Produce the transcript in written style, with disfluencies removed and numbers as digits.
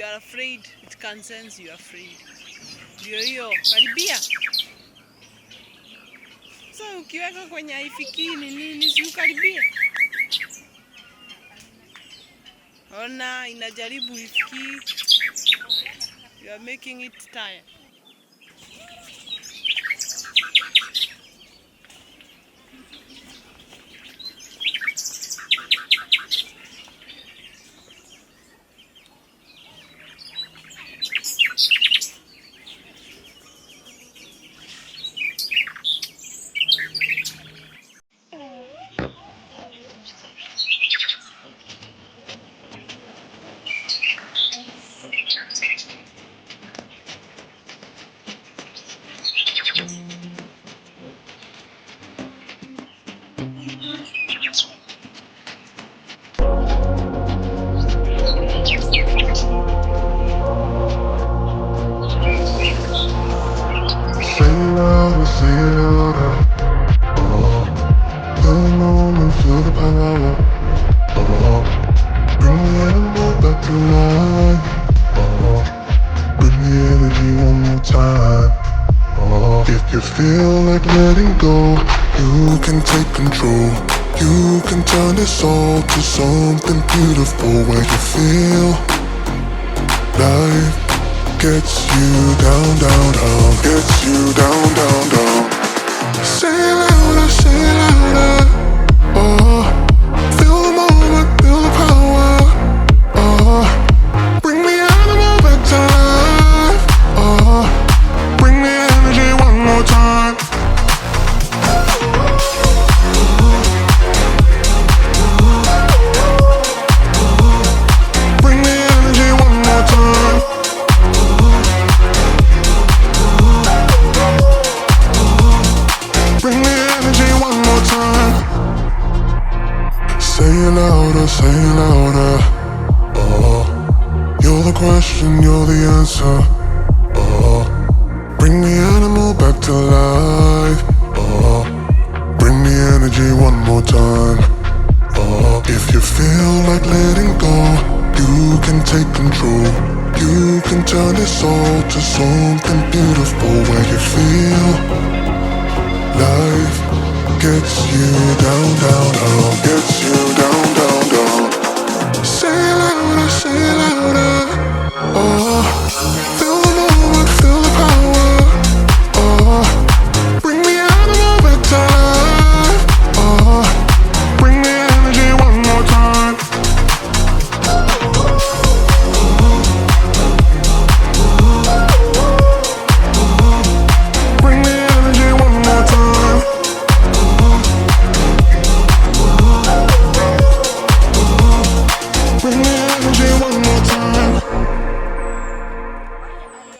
are afraid, it can sense you are afraid. Ndio hiyo, karibia. So ukiweka kwenye haifikii ni nini, si ukaribia. Ona inajaribu ifikii. You are making it tired. Feel the power. Bring the animal back to life. Bring the energy one more time. If you feel like letting go, you can take control. You can turn this all to something beautiful. Where you feel life gets you down, down, down. Gets you down, down, down. Say it louder, say it louder. Feel the moment, feel the power. Bring the animal back to life. Bring the energy one more time. Bring the energy one more time. Bring the energy one more time. Say it louder, say it louder. You're the question, you're the answer. Bring the animal back to life. Bring the energy one more time. If you feel like letting go, you can take control. You can turn this all to something beautiful. Where you feel life gets you down, down, down. Gets you